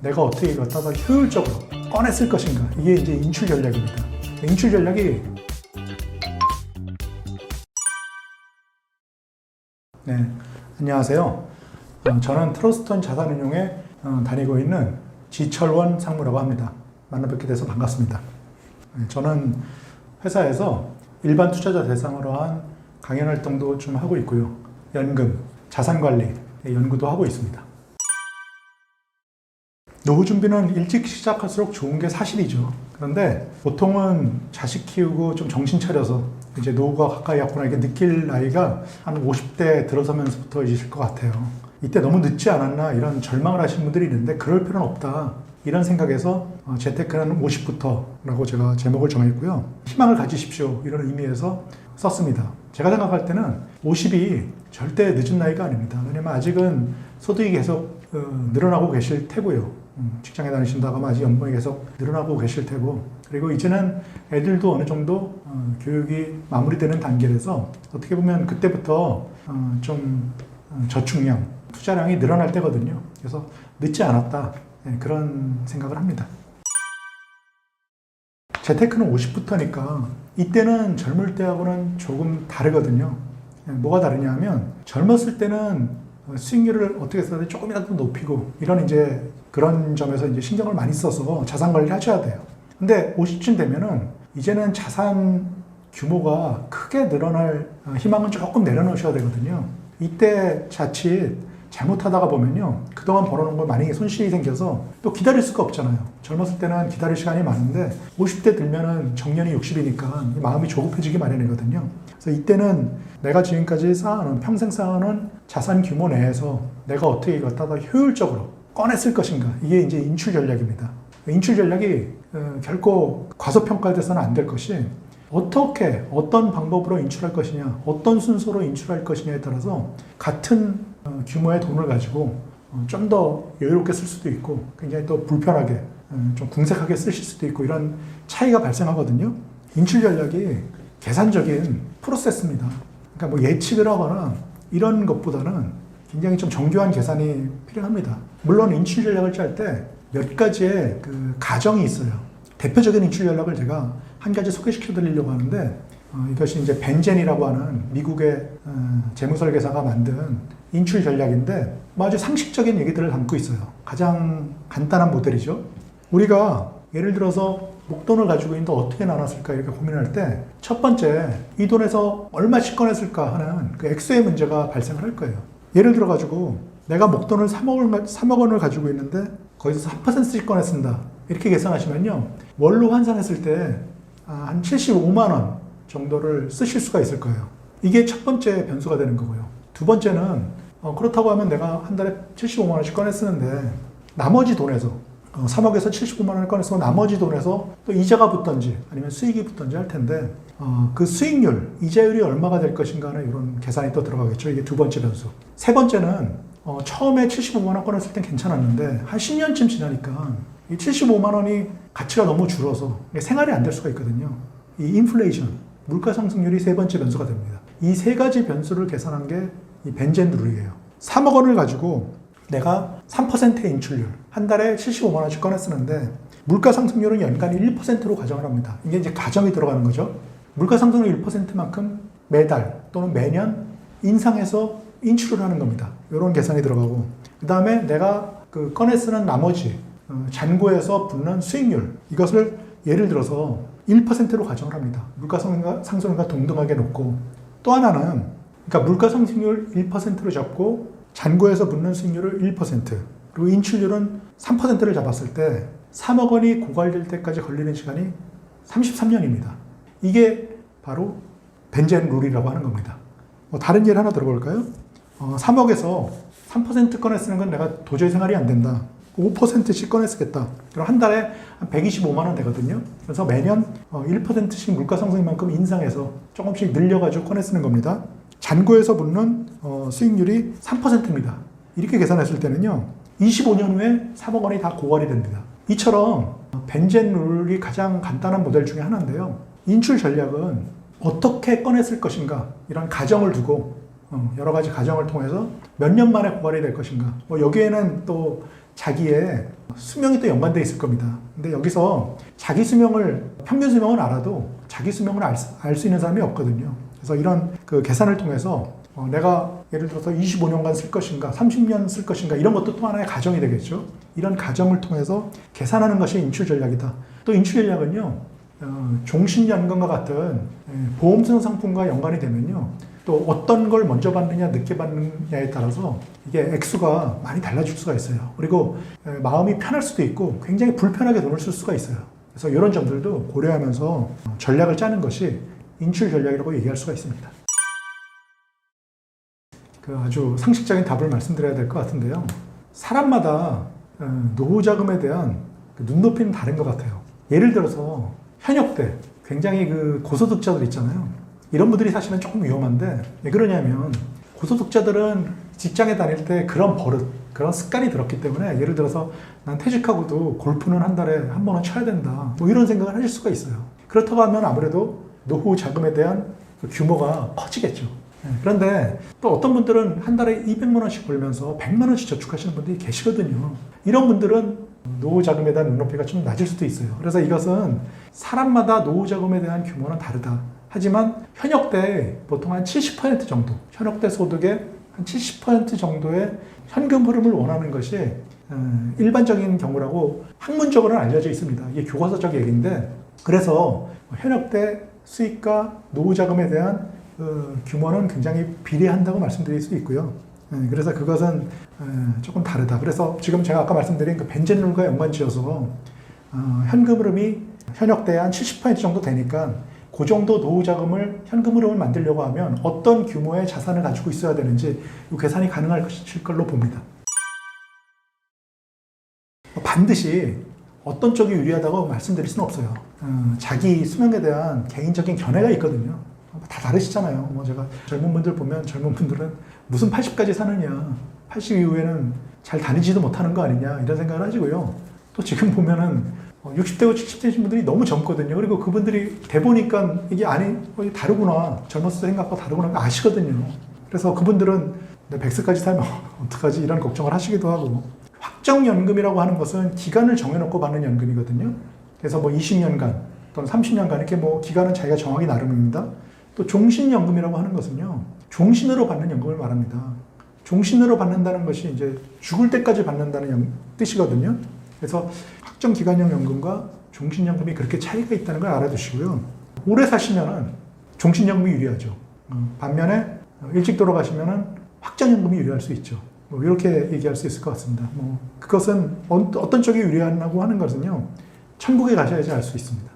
내가 어떻게 이걸 갖다가 효율적으로 꺼냈을 것인가. 이게 이제 인출 전략입니다. 인출 전략이 네, 안녕하세요. 저는 트러스턴 자산운용에 다니고 있는 지철원 상무라고 합니다. 만나 뵙게 돼서 반갑습니다. 저는 회사에서 일반 투자자 대상으로 한 강연 활동도 좀 하고 있고요. 연금, 자산관리 연구도 하고 있습니다. 노후 준비는 일찍 시작할수록 좋은 게 사실이죠. 그런데 보통은 자식 키우고 좀 정신 차려서 이제 노후가 가까이 왔구나 이렇게 느낄 나이가 한 50대 들어서면서부터 이실 것 같아요. 이때 너무 늦지 않았나 이런 절망을 하시는 분들이 있는데 그럴 필요는 없다. 이런 생각에서 재테크는 50부터라고 제가 제목을 정했고요. 희망을 가지십시오. 이런 의미에서 썼습니다. 제가 생각할 때는 50이 절대 늦은 나이가 아닙니다. 왜냐면 아직은 소득이 계속 늘어나고 계실 테고요. 직장에 다니신다고 하면 아직 연봉이 계속 늘어나고 계실 테고, 그리고 이제는 애들도 어느 정도 교육이 마무리되는 단계라서 어떻게 보면 그때부터 좀 저축량, 투자량이 늘어날 때거든요. 그래서 늦지 않았다. 그런 생각을 합니다. 재테크는 50부터니까 이때는 젊을 때하고는 조금 다르거든요. 뭐가 다르냐 하면 젊었을 때는 수익률을 어떻게 써야 조금이라도 높이고 이런 이제 그런 점에서 이제 신경을 많이 써서 자산 관리를 하셔야 돼요. 근데 50쯤 되면은 이제는 자산 규모가 크게 늘어날 희망은 조금 내려놓으셔야 되거든요. 이때 자칫 잘못하다가 보면요, 그동안 벌어놓은 거 많이 손실이 생겨서 또 기다릴 수가 없잖아요. 젊었을 때는 기다릴 시간이 많은데 50대 들면은 정년이 60이니까 마음이 조급해지기 마련이거든요. 그래서 이때는 내가 지금까지 쌓아놓은, 평생 쌓아놓은 자산 규모 내에서 내가 어떻게 이걸 갖다가 효율적으로 꺼냈을 것인가. 이게 이제 인출 전략입니다. 인출 전략이 결코 과소평가돼서는 안 될 것이, 어떻게, 어떤 방법으로 인출할 것이냐, 어떤 순서로 인출할 것이냐에 따라서 같은 규모의 돈을 가지고 좀 더 여유롭게 쓸 수도 있고 굉장히 또 불편하게 좀 궁색하게 쓰실 수도 있고 이런 차이가 발생하거든요. 인출 전략이 계산적인 프로세스입니다. 그러니까 뭐 예측을 하거나 이런 것보다는 굉장히 좀 정교한 계산이 필요합니다. 물론 인출 전략을 짤 때 몇 가지의 그 가정이 있어요. 대표적인 인출 전략을 제가 한 가지 소개시켜 드리려고 하는데, 이것이 이제 벤젠이라고 하는 미국의 재무설계사가 만든 인출 전략인데 아주 상식적인 얘기들을 담고 있어요. 가장 간단한 모델이죠. 우리가 예를 들어서 목돈을 가지고 있는데 어떻게 나눴을까 이렇게 고민할 때 첫 번째, 이 돈에서 얼마씩 꺼냈을까 하는 그 액수의 문제가 발생을 할 거예요. 예를 들어 가지고 내가 목돈을 3억 원을 가지고 있는데 거기서 3%씩 꺼냈습니다. 이렇게 계산하시면요, 월로 환산했을 때 한 75만 원 정도를 쓰실 수가 있을 거예요. 이게 첫 번째 변수가 되는 거고요. 두 번째는 그렇다고 하면 내가 한 달에 75만 원씩 꺼냈었는데 나머지 돈에서 3억에서 75만 원을 꺼내서 나머지 돈에서 또 이자가 붙던지 아니면 수익이 붙던지 할 텐데 그 수익률, 이자율이 얼마가 될 것인가 하는 이런 계산이 또 들어가겠죠. 이게 두 번째 변수. 세 번째는 처음에 75만 원 꺼냈을 땐 괜찮았는데 한 10년쯤 지나니까 이 75만 원이 가치가 너무 줄어서 생활이 안 될 수가 있거든요. 이 인플레이션, 물가 상승률이 세 번째 변수가 됩니다. 이 세 가지 변수를 계산한 게 이 벤젠 룰이에요. 3억 원을 가지고 내가 3%의 인출률, 한 달에 75만 원씩 꺼내 쓰는데 물가 상승률은 연간 1%로 가정을 합니다. 이게 이제 가정이 들어가는 거죠. 물가 상승률 1%만큼 매달 또는 매년 인상해서 인출을 하는 겁니다. 이런 계산이 들어가고, 그 다음에 내가 그 꺼내 쓰는 나머지 잔고에서 붙는 수익률, 이것을 예를 들어서 1%로 가정을 합니다. 물가 상승률과 동등하게 놓고, 또 하나는 그러니까 물가 상승률 1%로 잡고 잔고에서 붙는 수익률을 1%, 그리고 인출률은 3%를 잡았을 때 3억 원이 고갈될 때까지 걸리는 시간이 33년입니다. 이게 바로 벤젠 룰이라고 하는 겁니다. 다른 예를 하나 들어볼까요? 3억에서 3% 꺼내 쓰는 건 내가 도저히 생활이 안 된다. 5%씩 꺼내 쓰겠다. 그럼 한 달에 한 125만 원 되거든요. 그래서 매년 1%씩 물가 상승만큼 인상해서 조금씩 늘려가지고 꺼내 쓰는 겁니다. 잔고에서 붙는 수익률이 3%입니다. 이렇게 계산했을 때는요, 25년 후에 3억 원이 다 고갈이 됩니다. 이처럼 벤젠 룰이 가장 간단한 모델 중에 하나인데요. 인출 전략은 어떻게 꺼냈을 것인가, 이런 가정을 두고 여러 가지 가정을 통해서 몇 년 만에 고갈이 될 것인가. 여기에는 또 자기의 수명이 또 연관되어 있을 겁니다. 근데 여기서 자기 수명을, 평균 수명은 알아도 자기 수명을 알 수 있는 사람이 없거든요. 그래서 이런 그 계산을 통해서 내가 예를 들어서 25년간 쓸 것인가, 30년 쓸 것인가, 이런 것도 또 하나의 가정이 되겠죠. 이런 가정을 통해서 계산하는 것이 인출 전략이다. 또 인출 전략은요, 종신연금과 같은 보험성 상품과 연관이 되면요, 또 어떤 걸 먼저 받느냐, 늦게 받느냐에 따라서 이게 액수가 많이 달라질 수가 있어요. 그리고 마음이 편할 수도 있고 굉장히 불편하게 돈을 쓸 수가 있어요. 그래서 이런 점들도 고려하면서 전략을 짜는 것이 인출 전략이라고 얘기할 수가 있습니다. 그 아주 상식적인 답을 말씀드려야 될 것 같은데요. 사람마다 노후 자금에 대한 눈높이는 다른 것 같아요. 예를 들어서 현역 때 굉장히 그 고소득자들 있잖아요. 이런 분들이 사실은 조금 위험한데, 왜 그러냐면 고소득자들은 직장에 다닐 때 그런 버릇, 그런 습관이 들었기 때문에, 예를 들어서 난 퇴직하고도 골프는 한 달에 한 번은 쳐야 된다, 뭐 이런 생각을 하실 수가 있어요. 그렇다고 하면 아무래도 노후 자금에 대한 그 규모가 커지겠죠. 그런데 또 어떤 분들은 한 달에 200만 원씩 벌면서 100만 원씩 저축하시는 분들이 계시거든요. 이런 분들은 노후 자금에 대한 눈높이가 좀 낮을 수도 있어요. 그래서 이것은 사람마다 노후 자금에 대한 규모는 다르다. 하지만 현역 때 보통 한 70% 정도, 현역 때 소득의 한 70% 정도의 현금 흐름을 원하는 것이 일반적인 경우라고 학문적으로는 알려져 있습니다. 이게 교과서적 얘기인데, 그래서 현역 때 수익과 노후 자금에 대한 규모는 굉장히 비례한다고 말씀드릴 수 있고요. 그래서 그것은 조금 다르다. 그래서 지금 제가 아까 말씀드린 그 벤젠 룰과 연관지어서 현금 흐름이 현역 때 한 70% 정도 되니까 그 정도 노후 자금을, 현금 흐름을 만들려고 하면 어떤 규모의 자산을 가지고 있어야 되는지 이 계산이 가능할 걸로 봅니다. 반드시 어떤 쪽이 유리하다고 말씀드릴 수는 없어요. 자기 수명에 대한 개인적인 견해가 있거든요. 다 다르시잖아요. 뭐 제가 젊은 분들 보면, 젊은 분들은 무슨 80까지 사느냐, 80 이후에는 잘 다니지도 못하는 거 아니냐, 이런 생각을 하시고요. 또 지금 보면은 60대고 70대신 분들이 너무 젊거든요. 그리고 그분들이 돼보니까 이게 다르구나, 젊었을 때 생각과 다르구나 아시거든요. 그래서 그분들은 100세까지 살면 어떡하지, 이런 걱정을 하시기도 하고. 확정연금이라고 하는 것은 기간을 정해놓고 받는 연금이거든요. 그래서 뭐 20년간 또는 30년간 이렇게 뭐 기간은 자기가 정하기 나름입니다. 또 종신연금이라고 하는 것은요, 종신으로 받는 연금을 말합니다. 종신으로 받는다는 것이 이제 죽을 때까지 받는다는 뜻이거든요. 그래서 확정기간형 연금과 종신연금이 그렇게 차이가 있다는 걸 알아두시고요. 오래 사시면은 종신연금이 유리하죠. 반면에 일찍 돌아가시면은 확정연금이 유리할 수 있죠. 뭐 이렇게 얘기할 수 있을 것 같습니다. 뭐 그것은 어떤 쪽이 유리하다고 하는 것은요, 천국에 가셔야지 알 수 있습니다.